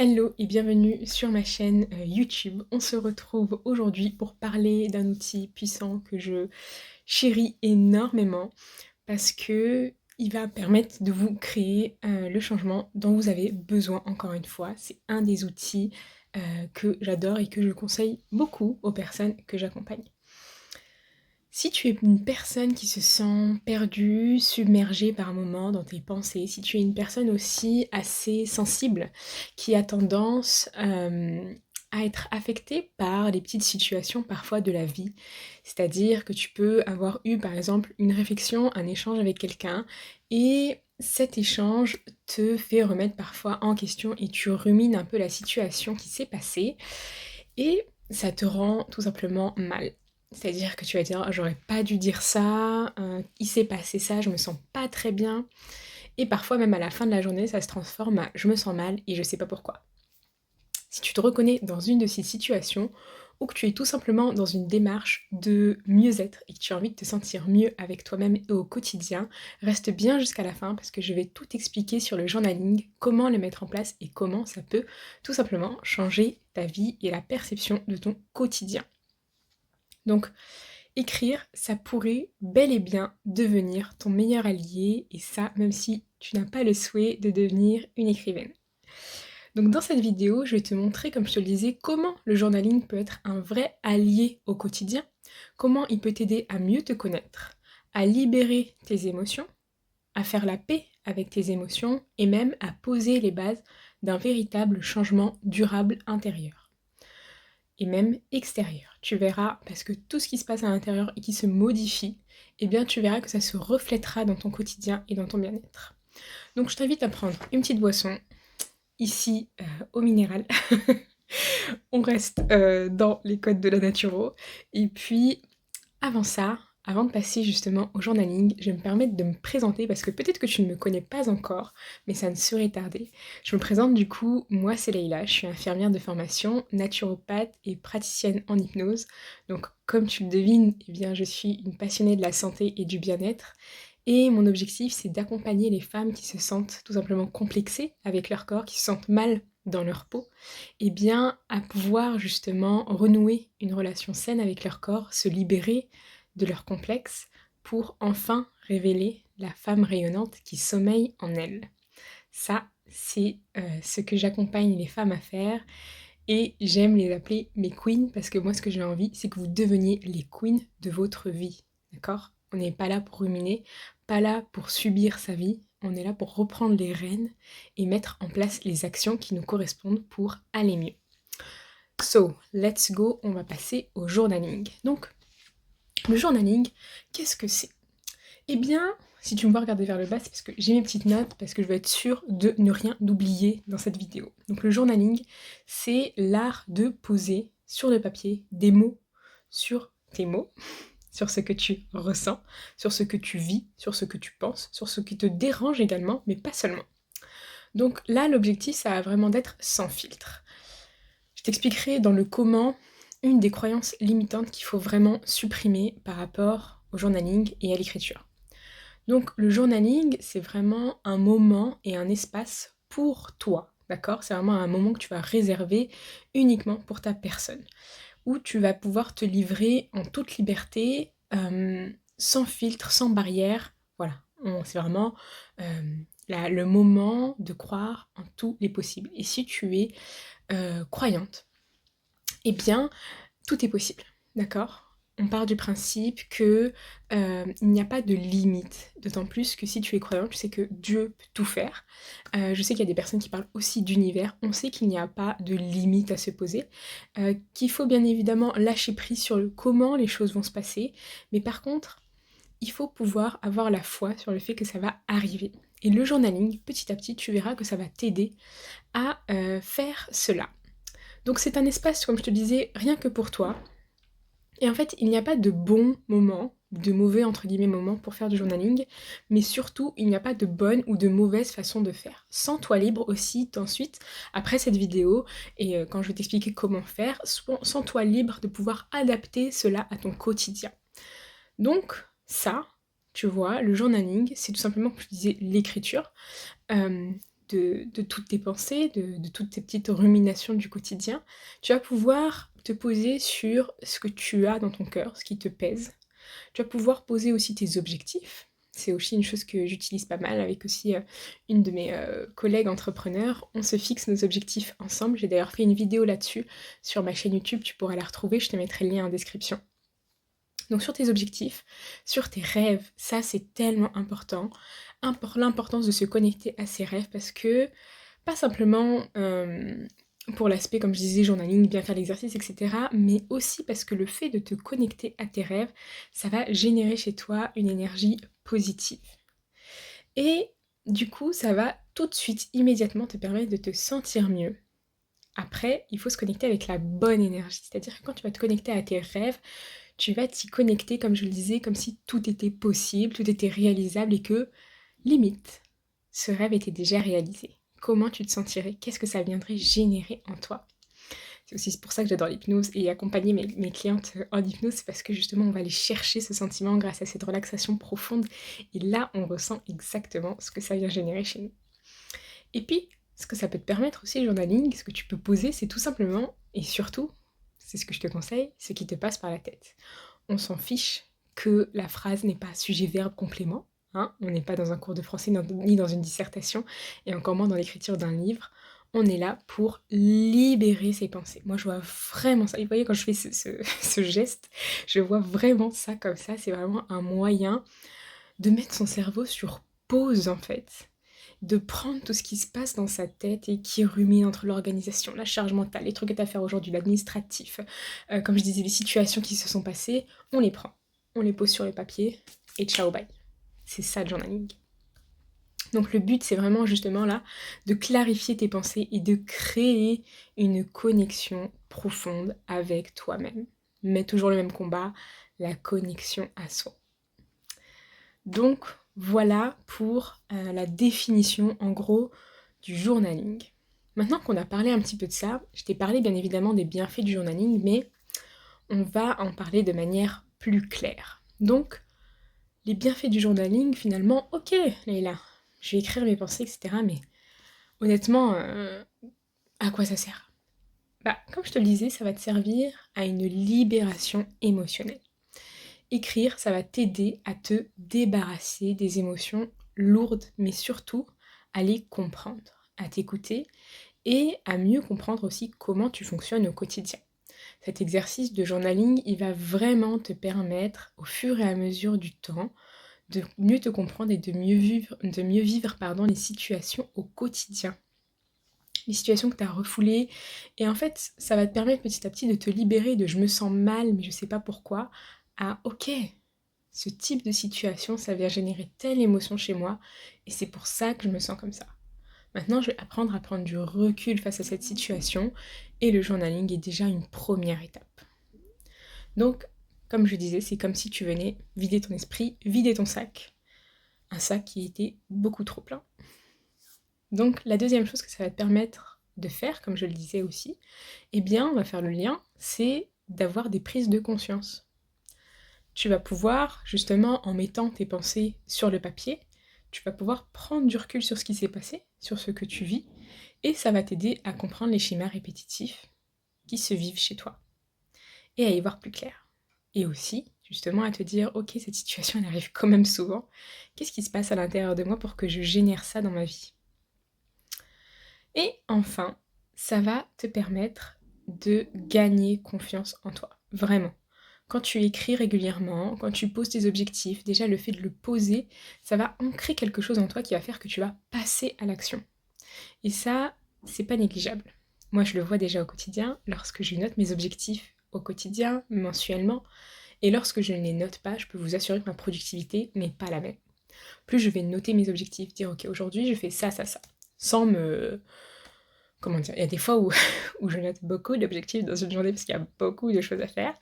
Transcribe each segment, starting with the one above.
Hello et bienvenue sur ma chaîne YouTube. On se retrouve aujourd'hui pour parler d'un outil puissant que je chéris énormément parce que il va permettre de vous créer le changement dont vous avez besoin encore une fois. C'est un des outils que j'adore et que je conseille beaucoup aux personnes que j'accompagne. Si tu es une personne qui se sent perdue, submergée par moments dans tes pensées, si tu es une personne aussi assez sensible, qui a tendance à être affectée par les petites situations parfois de la vie, c'est-à-dire que tu peux avoir eu par exemple une réflexion, un échange avec quelqu'un, et cet échange te fait remettre parfois en question et tu rumines un peu la situation qui s'est passée, et ça te rend tout simplement mal. C'est-à-dire que tu vas dire: «Oh, j'aurais pas dû dire ça, il s'est passé ça, je me sens pas très bien» et parfois même à la fin de la journée, ça se transforme à: «Je me sens mal et je sais pas pourquoi». Si tu te reconnais dans une de ces situations ou que tu es tout simplement dans une démarche de mieux-être et que tu as envie de te sentir mieux avec toi-même et au quotidien, reste bien jusqu'à la fin parce que je vais tout expliquer sur le journaling, comment le mettre en place et comment ça peut tout simplement changer ta vie et la perception de ton quotidien. Donc, écrire, ça pourrait bel et bien devenir ton meilleur allié, et ça, même si tu n'as pas le souhait de devenir une écrivaine. Donc dans cette vidéo, je vais te montrer, comme je te le disais, comment le journaling peut être un vrai allié au quotidien, comment il peut t'aider à mieux te connaître, à libérer tes émotions, à faire la paix avec tes émotions et même à poser les bases d'un véritable changement durable intérieur et même extérieur. Tu verras, parce que tout ce qui se passe à l'intérieur et qui se modifie, eh bien tu verras que ça se reflètera dans ton quotidien et dans ton bien-être. Donc je t'invite à prendre une petite boisson, ici au minéral. On reste dans les codes de la naturo. Et puis avant ça, avant de passer justement au journaling, je vais me permettre de me présenter parce que peut-être que tu ne me connais pas encore, mais ça ne saurait tarder. Je me présente du coup, moi c'est Leïla, je suis infirmière de formation, naturopathe et praticienne en hypnose. Donc comme tu le devines, eh bien, je suis une passionnée de la santé et du bien-être. Et mon objectif, c'est d'accompagner les femmes qui se sentent tout simplement complexées avec leur corps, qui se sentent mal dans leur peau, et bien à pouvoir justement renouer une relation saine avec leur corps, se libérer de leurs complexes pour enfin révéler la femme rayonnante qui sommeille en elles. Ça, c'est ce que j'accompagne les femmes à faire, et j'aime les appeler mes queens parce que moi ce que j'ai envie, c'est que vous deveniez les queens de votre vie, d'accord? On n'est pas là pour ruminer, pas là pour subir sa vie, on est là pour reprendre les rênes et mettre en place les actions qui nous correspondent pour aller mieux. So, let's go, on va passer au journaling. Donc, le journaling, qu'est-ce que c'est? Eh bien, si tu me vois regarder vers le bas, c'est parce que j'ai mes petites notes, parce que je veux être sûre de ne rien oublier dans cette vidéo. Donc le journaling, c'est l'art de poser sur le papier des mots sur tes mots, sur ce que tu ressens, sur ce que tu vis, sur ce que tu penses, sur ce qui te dérange également, mais pas seulement. Donc là, l'objectif, ça va vraiment d'être sans filtre. Je t'expliquerai dans le comment une des croyances limitantes qu'il faut vraiment supprimer par rapport au journaling et à l'écriture. Donc le journaling, c'est vraiment un moment et un espace pour toi, d'accord? C'est vraiment un moment que tu vas réserver uniquement pour ta personne, où tu vas pouvoir te livrer en toute liberté, sans filtre, sans barrière. Voilà, c'est vraiment le moment de croire en tous les possibles. Et si tu es croyante, eh bien, tout est possible, d'accord? On part du principe que, il n'y a pas de limite, d'autant plus que si tu es croyant, tu sais que Dieu peut tout faire. Je sais qu'il y a des personnes qui parlent aussi d'univers, on sait qu'il n'y a pas de limite à se poser, qu'il faut bien évidemment lâcher prise sur le comment les choses vont se passer, mais par contre, il faut pouvoir avoir la foi sur le fait que ça va arriver. Et le journaling, petit à petit, tu verras que ça va t'aider à, faire cela. Donc c'est un espace, comme je te disais, rien que pour toi. Et en fait, il n'y a pas de bons moments, de mauvais entre guillemets moments pour faire du journaling, mais surtout, il n'y a pas de bonne ou de mauvaise façon de faire. Sens-toi libre aussi d'ensuite, après cette vidéo, et quand je vais t'expliquer comment faire, sens-toi libre de pouvoir adapter cela à ton quotidien. Donc ça, tu vois, le journaling, c'est tout simplement, comme je disais, l'écriture, de toutes tes pensées, de toutes tes petites ruminations du quotidien, tu vas pouvoir te poser sur ce que tu as dans ton cœur, ce qui te pèse. Tu vas pouvoir poser aussi tes objectifs. C'est aussi une chose que j'utilise pas mal avec aussi une de mes collègues entrepreneurs. On se fixe nos objectifs ensemble. J'ai d'ailleurs fait une vidéo là-dessus sur ma chaîne YouTube. Tu pourras la retrouver. Je te mettrai le lien en description. Donc sur tes objectifs, sur tes rêves, ça c'est tellement important. L'importance de se connecter à ses rêves parce que, pas simplement pour l'aspect, comme je disais, journaling, bien faire l'exercice, etc. Mais aussi parce que le fait de te connecter à tes rêves, ça va générer chez toi une énergie positive. Et du coup, ça va tout de suite, immédiatement te permettre de te sentir mieux. Après, il faut se connecter avec la bonne énergie. C'est-à-dire que quand tu vas te connecter à tes rêves, tu vas t'y connecter, comme je le disais, comme si tout était possible, tout était réalisable et que, limite, ce rêve était déjà réalisé. Comment tu te sentirais? Qu'est-ce que ça viendrait générer en toi? C'est aussi pour ça que j'adore l'hypnose et accompagner mes clientes en hypnose, c'est parce que justement on va aller chercher ce sentiment grâce à cette relaxation profonde et là on ressent exactement ce que ça vient générer chez nous. Et puis, ce que ça peut te permettre aussi, le journaling, ce que tu peux poser, c'est tout simplement, et surtout, c'est ce que je te conseille, ce qui te passe par la tête. On s'en fiche que la phrase n'est pas sujet, verbe, complément. Hein, on n'est pas dans un cours de français ni dans une dissertation, et encore moins dans l'écriture d'un livre. On est là pour libérer ses pensées. Moi, je vois vraiment ça. Et vous voyez, quand je fais ce geste, je vois vraiment ça comme ça. C'est vraiment un moyen de mettre son cerveau sur pause, en fait. De prendre tout ce qui se passe dans sa tête et qui rumine entre l'organisation, la charge mentale, les trucs que tu as à faire aujourd'hui, l'administratif, comme je disais, les situations qui se sont passées, on les prend, on les pose sur le papier et ciao bye. C'est ça le journaling. Donc le but c'est vraiment justement là de clarifier tes pensées et de créer une connexion profonde avec toi-même. Mais toujours le même combat, la connexion à soi. Donc voilà pour la définition en gros du journaling. Maintenant qu'on a parlé un petit peu de ça, je t'ai parlé bien évidemment des bienfaits du journaling, mais on va en parler de manière plus claire. Donc, les bienfaits du journaling, finalement, ok, Leïla, je vais écrire mes pensées, etc. Mais honnêtement, à quoi ça sert? Bah, comme je te le disais, ça va te servir à une libération émotionnelle. Écrire, ça va t'aider à te débarrasser des émotions lourdes, mais surtout à les comprendre, à t'écouter et à mieux comprendre aussi comment tu fonctionnes au quotidien. Cet exercice de journaling, il va vraiment te permettre, au fur et à mesure du temps, de mieux te comprendre et de mieux vivre les situations au quotidien. Les situations que tu as refoulées. Et en fait, ça va te permettre petit à petit de te libérer de « je me sens mal, mais je sais pas pourquoi » à « ok, ce type de situation, ça vient générer telle émotion chez moi et c'est pour ça que je me sens comme ça. » Maintenant, je vais apprendre à prendre du recul face à cette situation et le journaling est déjà une première étape. Donc, comme je disais, c'est comme si tu venais vider ton esprit, vider ton sac. Un sac qui était beaucoup trop plein. Donc, la deuxième chose que ça va te permettre de faire, comme je le disais aussi, eh bien, on va faire le lien, c'est d'avoir des prises de conscience. Tu vas pouvoir, justement, en mettant tes pensées sur le papier, tu vas pouvoir prendre du recul sur ce qui s'est passé, sur ce que tu vis, et ça va t'aider à comprendre les schémas répétitifs qui se vivent chez toi, et à y voir plus clair. Et aussi, justement, à te dire, ok, cette situation, elle arrive quand même souvent, qu'est-ce qui se passe à l'intérieur de moi pour que je génère ça dans ma vie? Et enfin, ça va te permettre de gagner confiance en toi, vraiment. Quand tu écris régulièrement, quand tu poses tes objectifs, déjà le fait de le poser, ça va ancrer quelque chose en toi qui va faire que tu vas passer à l'action. Et ça, c'est pas négligeable. Moi, je le vois déjà au quotidien, lorsque je note mes objectifs au quotidien, mensuellement, et lorsque je ne les note pas, je peux vous assurer que ma productivité n'est pas la même. Plus je vais noter mes objectifs, dire ok, aujourd'hui je fais ça, ça, ça, sans me... Comment dire, il y a des fois où, où je note beaucoup d'objectifs dans une journée parce qu'il y a beaucoup de choses à faire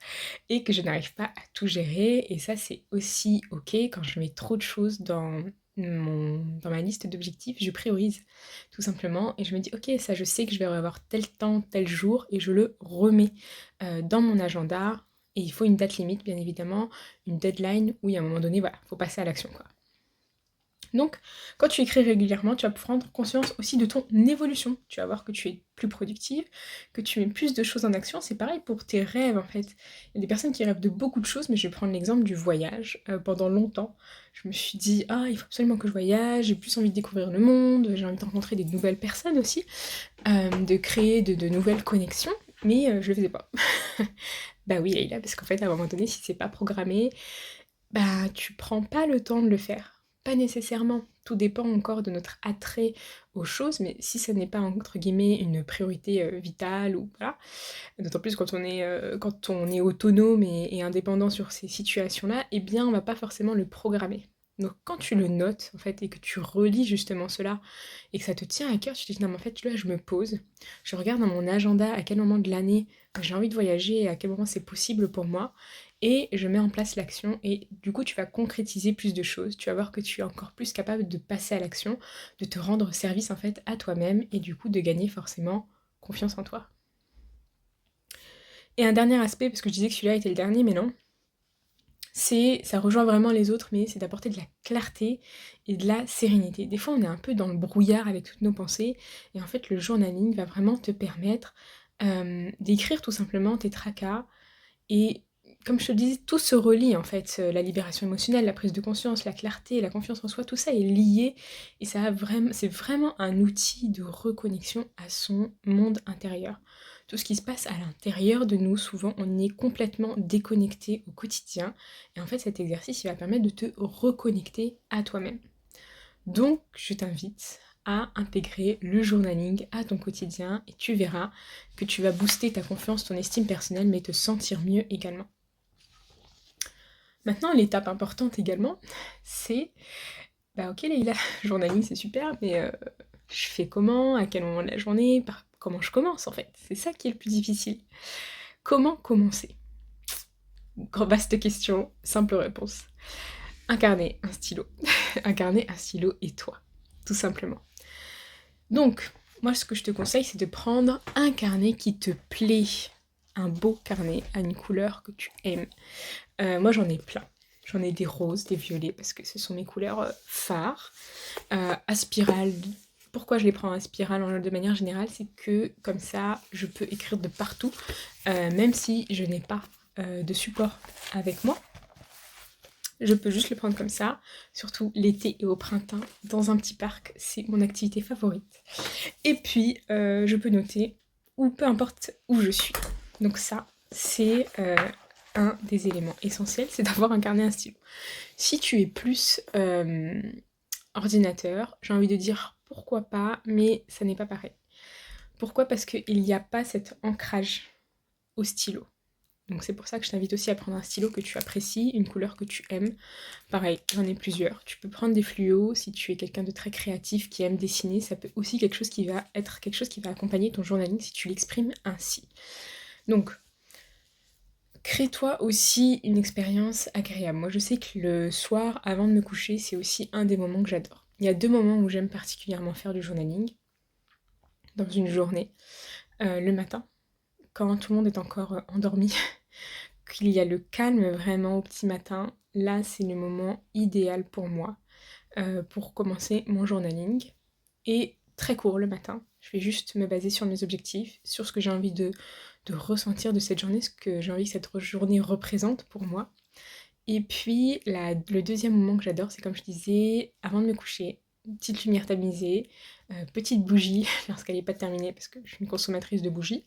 et que je n'arrive pas à tout gérer. Et ça, c'est aussi ok quand je mets trop de choses dans ma liste d'objectifs, je priorise tout simplement et je me dis ok, ça je sais que je vais avoir tel temps, tel jour et je le remets dans mon agenda. Et il faut une date limite, bien évidemment, une deadline où, à un moment donné, voilà, il faut passer à l'action, quoi. Donc, quand tu écris régulièrement, tu vas prendre conscience aussi de ton évolution. Tu vas voir que tu es plus productive, que tu mets plus de choses en action. C'est pareil pour tes rêves, en fait. Il y a des personnes qui rêvent de beaucoup de choses, mais je vais prendre l'exemple du voyage. Pendant longtemps, je me suis dit, ah, il faut absolument que je voyage, j'ai plus envie de découvrir le monde, j'ai envie de rencontrer des nouvelles personnes aussi, de créer de nouvelles connexions, mais je le faisais pas. Bah oui, Leïla, parce qu'en fait, à un moment donné, si c'est pas programmé, bah, tu prends pas le temps de le faire. Pas nécessairement. Tout dépend encore de notre attrait aux choses, mais si ça n'est pas entre guillemets une priorité vitale ou voilà, d'autant plus quand on est autonome et indépendant sur ces situations-là, eh bien on va pas forcément le programmer. Donc quand tu le notes en fait et que tu relis justement cela et que ça te tient à cœur, tu te dis non mais en fait là je me pose, je regarde dans mon agenda à quel moment de l'année j'ai envie de voyager et à quel moment c'est possible pour moi et je mets en place l'action et du coup tu vas concrétiser plus de choses, tu vas voir que tu es encore plus capable de passer à l'action, de te rendre service en fait à toi-même et du coup de gagner forcément confiance en toi. Et un dernier aspect, parce que je disais que celui-là était le dernier, mais non, ça rejoint vraiment les autres, mais c'est d'apporter de la clarté et de la sérénité. Des fois, on est un peu dans le brouillard avec toutes nos pensées, et en fait, le journaling va vraiment te permettre d'écrire tout simplement tes tracas, et comme je te le disais, tout se relie en fait, la libération émotionnelle, la prise de conscience, la clarté, la confiance en soi, tout ça est lié, et c'est vraiment un outil de reconnexion à son monde intérieur. Tout ce qui se passe à l'intérieur de nous, souvent, on est complètement déconnecté au quotidien. Et en fait, cet exercice, il va permettre de te reconnecter à toi-même. Donc, je t'invite à intégrer le journaling à ton quotidien et tu verras que tu vas booster ta confiance, ton estime personnelle, mais te sentir mieux également. Maintenant, l'étape importante également, c'est, bah ok Leïla, journaling c'est super, mais je fais comment, à quel moment de la journée, comment je commence en fait. C'est ça qui est le plus difficile. Comment commencer? Vaste question, simple réponse. Un carnet, un stylo. Un carnet, un stylo et toi, tout simplement. Donc, moi ce que je te conseille, c'est de prendre un carnet qui te plaît. Un beau carnet à une couleur que tu aimes. Moi j'en ai plein. J'en ai des roses, des violets, parce que ce sont mes couleurs phares. À spirale. Pourquoi je les prends à spirale de manière générale, c'est que comme ça, je peux écrire de partout, même si je n'ai pas de support avec moi. Je peux juste le prendre comme ça, surtout l'été et au printemps, dans un petit parc, c'est mon activité favorite. Et puis, je peux noter, ou peu importe où je suis. Donc ça, c'est un des éléments essentiels, c'est d'avoir un carnet, un stylo. Si tu es plus ordinateur, j'ai envie de dire pourquoi pas, mais ça n'est pas pareil. Pourquoi? Parce qu'il n'y a pas cet ancrage au stylo. Donc c'est pour ça que je t'invite aussi à prendre un stylo que tu apprécies, une couleur que tu aimes. Pareil, j'en ai plusieurs. Tu peux prendre des fluos si tu es quelqu'un de très créatif qui aime dessiner. Ça peut aussi être quelque chose qui va accompagner ton journaling si tu l'exprimes ainsi. Donc, crée-toi aussi une expérience agréable. Moi, je sais que le soir, avant de me coucher, c'est aussi un des moments que j'adore. Il y a 2 moments où j'aime particulièrement faire du journaling dans une journée. Le matin, quand tout le monde est encore endormi, qu'il y a le calme vraiment au petit matin, là, c'est le moment idéal pour moi pour commencer mon journaling. Et très court le matin. Je vais juste me baser sur mes objectifs, sur ce que j'ai envie de ressentir de cette journée, ce que j'ai envie que cette journée représente pour moi. Et puis le deuxième moment que j'adore, c'est comme je disais, avant de me coucher, petite lumière tamisée, petite bougie lorsqu'elle n'est pas terminée, parce que je suis une consommatrice de bougies.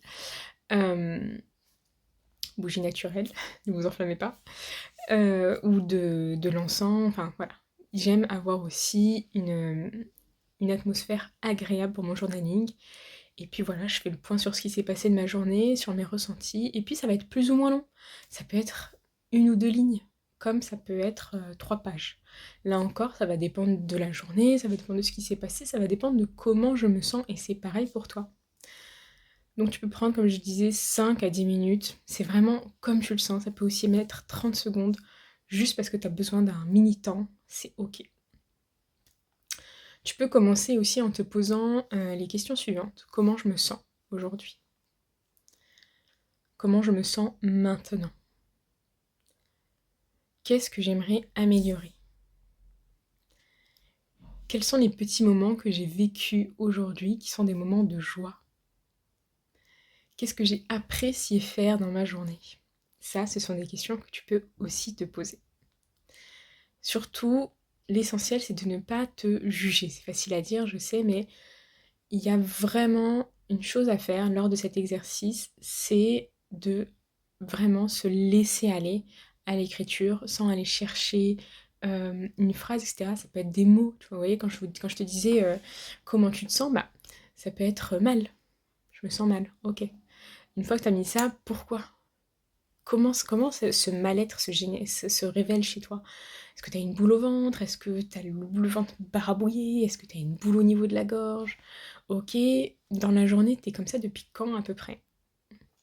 Bougie naturelle, ne vous enflammez pas. Ou de l'encens, enfin voilà. J'aime avoir aussi une atmosphère agréable pour mon journaling. Et puis voilà, je fais le point sur ce qui s'est passé de ma journée, sur mes ressentis, et puis ça va être plus ou moins long. Ça peut être 1 ou 2 lignes, comme ça peut être 3 pages. Là encore, ça va dépendre de la journée, ça va dépendre de ce qui s'est passé, ça va dépendre de comment je me sens, et c'est pareil pour toi. Donc tu peux prendre, comme je disais, 5 à 10 minutes, c'est vraiment comme tu le sens, ça peut aussi mettre 30 secondes, juste parce que tu as besoin d'un mini temps, c'est ok. Tu peux commencer aussi en te posant les questions suivantes. Comment je me sens aujourd'hui? Comment je me sens maintenant? Qu'est-ce que j'aimerais améliorer? quels sont les petits moments que j'ai vécus aujourd'hui qui sont des moments de joie? Qu'est-ce que j'ai apprécié faire dans ma journée? Ça, ce sont des questions que tu peux aussi te poser. Surtout, l'essentiel, c'est de ne pas te juger. C'est facile à dire, je sais, mais il y a vraiment une chose à faire lors de cet exercice, c'est de vraiment se laisser aller à l'écriture sans aller chercher une phrase, etc. Ça peut être des mots. Tu vois, vous voyez, quand je te disais comment tu te sens, bah, ça peut être mal. Je me sens mal, ok. Une fois que tu as mis ça, pourquoi? Comment ce mal-être se révèle chez toi? Est-ce que tu as une boule au ventre? Est-ce que tu as le ventre barabouillé? Est-ce que tu as une boule au niveau de la gorge? Ok, dans la journée, tu es comme ça depuis quand à peu près?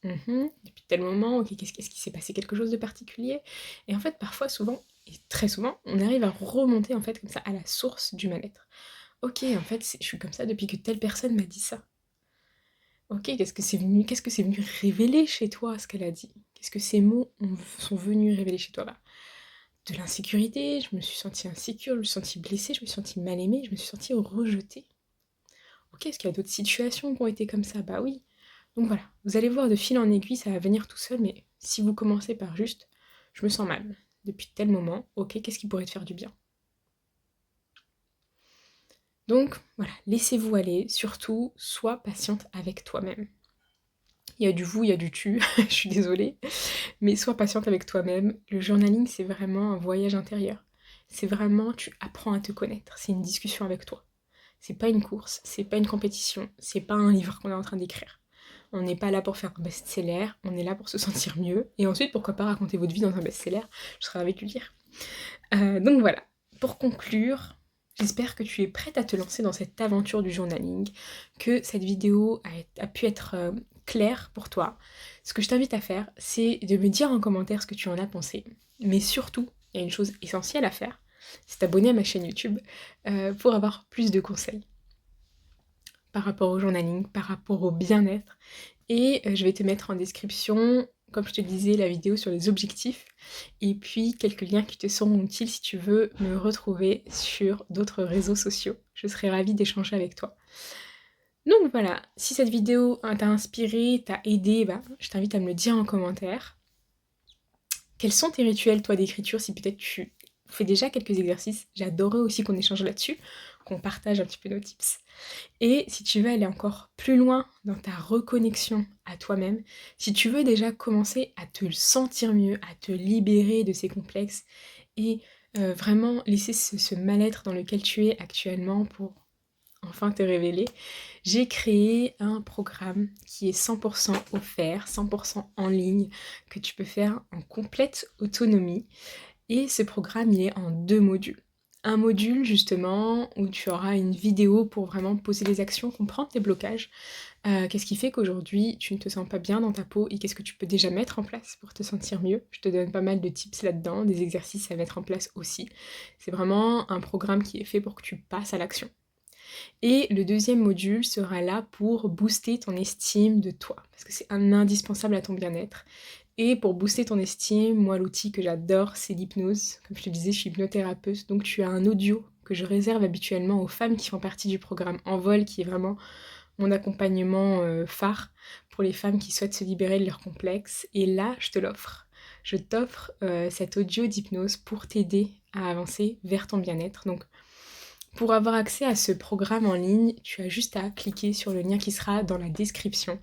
Depuis tel moment, ok, qu'est-ce qui s'est passé quelque chose de particulier? Et en fait, parfois, souvent, et très souvent, on arrive à remonter en fait comme ça à la source du mal-être. Ok, en fait, je suis comme ça depuis que telle personne m'a dit ça. Ok, qu'est-ce que c'est venu révéler chez toi, ce qu'elle a dit? Qu'est-ce que ces mots sont venus révéler chez toi? Bah, de l'insécurité, je me suis sentie insécure, je me suis sentie blessée, je me suis sentie mal aimée, je me suis sentie rejetée. Ok, est-ce qu'il y a d'autres situations qui ont été comme ça? Bah oui. Donc voilà, vous allez voir de fil en aiguille, ça va venir tout seul, mais si vous commencez par juste, je me sens mal depuis tel moment, ok, qu'est-ce qui pourrait te faire du bien? Donc voilà, laissez-vous aller, surtout, sois patiente avec toi-même. Il y a du vous, il y a du tu, je suis désolée, mais sois patiente avec toi-même. Le journaling, c'est vraiment un voyage intérieur. C'est vraiment, tu apprends à te connaître, c'est une discussion avec toi. C'est pas une course, c'est pas une compétition, c'est pas un livre qu'on est en train d'écrire. On n'est pas là pour faire un best-seller, on est là pour se sentir mieux. Et ensuite, pourquoi pas raconter votre vie dans un best-seller, je serais ravie de le lire. Donc voilà, pour conclure, j'espère que tu es prête à te lancer dans cette aventure du journaling, que cette vidéo a pu être claire pour toi. Ce que je t'invite à faire, c'est de me dire en commentaire ce que tu en as pensé. Mais surtout, il y a une chose essentielle à faire, c'est t'abonner à ma chaîne YouTube pour avoir plus de conseils par rapport au journaling, par rapport au bien-être. Et je vais te mettre en description, comme je te disais, la vidéo sur les objectifs, et puis quelques liens qui te seront utiles si tu veux me retrouver sur d'autres réseaux sociaux. Je serai ravie d'échanger avec toi. Donc voilà, si cette vidéo t'a inspiré, t'a aidé, bah, je t'invite à me le dire en commentaire. Quels sont tes rituels, toi, d'écriture, si peut-être tu fais déjà quelques exercices? J'adorerais aussi qu'on échange là-dessus, qu'on partage un petit peu nos tips. Et si tu veux aller encore plus loin dans ta reconnexion à toi-même, si tu veux déjà commencer à te sentir mieux, à te libérer de ces complexes et vraiment laisser ce mal-être dans lequel tu es actuellement pour enfin te révéler, j'ai créé un programme qui est 100% offert, 100% en ligne, que tu peux faire en complète autonomie. Et ce programme, il est en 2 modules. Un module justement où tu auras une vidéo pour vraiment poser les actions, comprendre tes blocages. Qu'est-ce qui fait qu'aujourd'hui tu ne te sens pas bien dans ta peau et qu'est-ce que tu peux déjà mettre en place pour te sentir mieux? Je te donne pas mal de tips là-dedans, des exercices à mettre en place aussi. C'est vraiment un programme qui est fait pour que tu passes à l'action. Et le deuxième module sera là pour booster ton estime de toi, parce que c'est un indispensable à ton bien-être. Et pour booster ton estime, moi l'outil que j'adore, c'est l'hypnose. Comme je te disais, je suis hypnothérapeute, donc tu as un audio que je réserve habituellement aux femmes qui font partie du programme Envol, qui est vraiment mon accompagnement phare pour les femmes qui souhaitent se libérer de leurs complexes. Et là, je te l'offre. Je t'offre cet audio d'hypnose pour t'aider à avancer vers ton bien-être. Donc pour avoir accès à ce programme en ligne, tu as juste à cliquer sur le lien qui sera dans la description.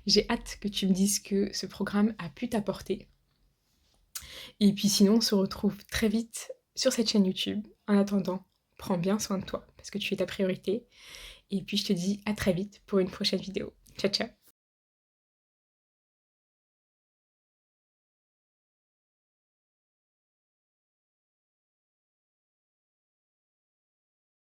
J'ai hâte que tu me dises que ce programme a pu t'apporter. Et puis sinon, on se retrouve très vite sur cette chaîne YouTube. En attendant, prends bien soin de toi parce que tu es ta priorité. Et puis je te dis à très vite pour une prochaine vidéo. Ciao ciao!